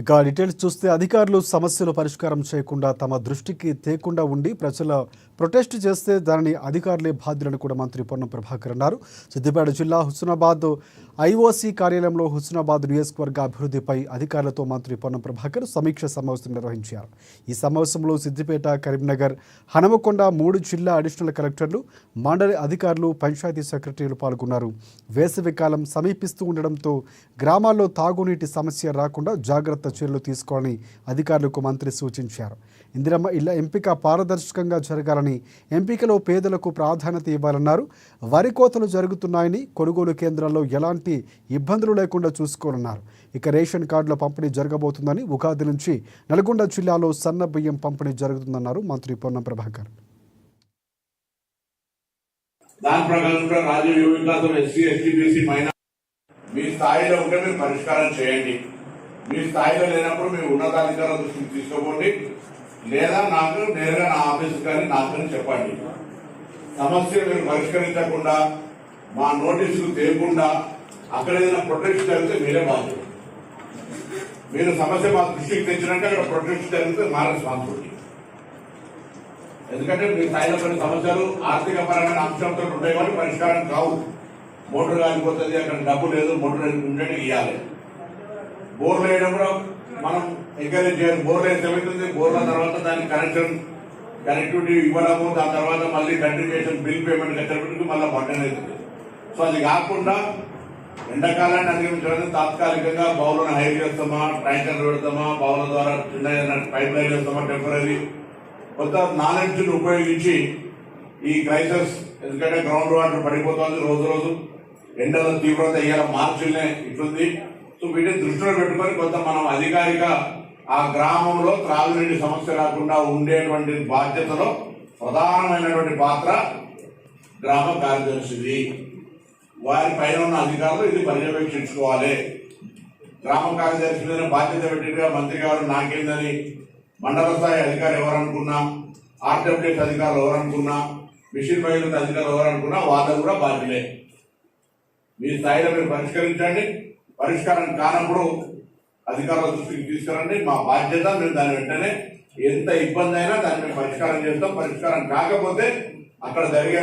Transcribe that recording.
ఇక డీటెయిల్స్ చూస్తే అధికారులు సమస్యలు పరిష్కారం చేయకుండా తమ దృష్టికి తేకుండా ఉండి ప్రజల ప్రొటెస్ట్ చేస్తే దానిని అధికారులే బాధ్యులని కూడా మంత్రి పొన్నం ప్రభాకర్ అన్నారు. సిద్దిపేట జిల్లా హుస్నాబాద్ ఐఓసీ కార్యాలయంలో హుస్నాబాద్ నియోజకవర్గ అభివృద్ధిపై అధికారులతో మంత్రి పొన్నం ప్రభాకర్ సమీక్ష సమావేశం నిర్వహించారు. ఈ సమావేశంలో సిద్దిపేట, కరీంనగర్, హనుమకొండ 3 జిల్లా అడిషనల్ కలెక్టర్లు, మండలి అధికారులు, పంచాయతీ సెక్రటరీలు పాల్గొన్నారు. వేసవి కాలం సమీపిస్తూ ఉండడంతో గ్రామాల్లో తాగునీటి సమస్య రాకుండా జాగ్రత్త చర్యలు తీసుకోవాలని అధికారులకు మంత్రి సూచించారు. ఇందిరమ్మ ఇళ్ల ఎంపిక పారదర్శకంగా జరగాలని, ఎంపికలో పేదలకు ప్రాధాన్యత ఇవ్వాలన్నారు. వరి కోతలు జరుగుతున్నాయని, కొనుగోలు కేంద్రాల్లో ఎలాంటి ఇబ్బందులు లేకుండా చూసుకోవాలన్నారు. ఇక రేషన్ కార్డుల పంపిణీ జరగబోతుందని, ఉగాది నుంచి నల్గొండ జిల్లాలో సన్న బియ్యం పంపిణీ జరుగుతుందన్నారు మంత్రి పొన్నం ప్రభాకర్. దాని ప్రకారం రాజీవ్ యువ వికాసం ఎస్సీ, ఎస్టీ, బీసీ మీ స్థాయిలో ఉంటే మీరు పరిష్కారం చేయండి. మీ స్థాయిలో లేనప్పుడు మీ ఉన్నతాధికారుల దృష్టికి తీసుకోండి, లేదా నాకు నేరుగా నా ఆఫీస్ కానీ నాకు చెప్పండి. సమస్య మీరు పరిష్కరించకుండా, మా నోటీసులు తేకుండా అక్కడ ఏదైనా ప్రొటెక్షన్ జరిగితే మీరే బాధ్యత. మీరు సమస్య మా దృష్టికి తెచ్చినట్టు అక్కడ ప్రొటెక్షన్ జరిగితే మా రెస్పాన్సిబిలిటీ. ఎందుకంటే మీ స్థాయిలో కొన్ని సమస్యలు ఆర్థిక పరమైన అంశంతో ఉంటాయి కానీ పరిష్కారం కావు. మోటార్ కాలిపోతుంది, అక్కడ డబ్బు లేదు, మోటార్ ఉంటే ఇవ్వాలి. బోర్లు వేయడం కూడా మనం ఎంకరేజ్ చేయాలి. బోర్లు వేస్తే ఏమవుతుంది, బోర్ల తర్వాత దానికి కనెక్టివిటీ ఇవ్వడము, దాని తర్వాత మళ్ళీ కంట్రిబ్యూషన్ బిల్ పేమెంట్ కట్టడానికి మళ్ళీ బట్టన్ అవుతుంది. సో అది కాకుండా ఎండాకాలాన్ని అధిగమించడానికి తాత్కాలికంగా బౌలను హైర్ చేస్తామా, ట్యాంకర్లు పెడతామా, బౌల ద్వారా చిన్న పైప్ లైన్ చేస్తామా, టెంపరీ కొత్త నాలెడ్జ్ని ఉపయోగించి ఈ క్రైసిస్, ఎందుకంటే గ్రౌండ్ వాటర్ పడిపోతుంది రోజు రోజు, ఎండల తీవ్రత ఇవాళ మార్చిల్నే ఇట్లుంది. సో వీటిని దృష్టిలో పెట్టుకొని కొంత మనం అధికారిక ఆ గ్రామంలో త్రాగునీటి సమస్య రాకుండా ఉండేటువంటి బాధ్యతలో ప్రధానమైనటువంటి పాత్ర గ్రామ కార్యదర్శిది. వారి పైన ఉన్న అధికారులు ఇది పర్యవేక్షించుకోవాలి. గ్రామ కార్యదర్శి మీద బాధ్యత పెట్టిగా మంత్రి గారు నాకేందని మండల స్థాయి అధికారులు ఎవరనుకున్నా, ఆర్డబ్ల్యూఎస్ అధికారులు ఎవరనుకున్నా, మిషన్ భగీరథ అధికారులు ఎవరనుకున్నా వాళ్ళు కూడా బాధ్యులే. మీ స్థాయిలో మీరు పరిష్కరించండి. పరిష్కారం కానప్పుడు అధికారుల దృష్టికి తీసుకురండి. మా బాధ్యత, మేము దాని వెంటనే ఎంత ఇబ్బంది అయినా దాన్ని మేము పరిష్కారం చేస్తాం. పరిష్కారం కాకపోతే అక్కడ జరిగే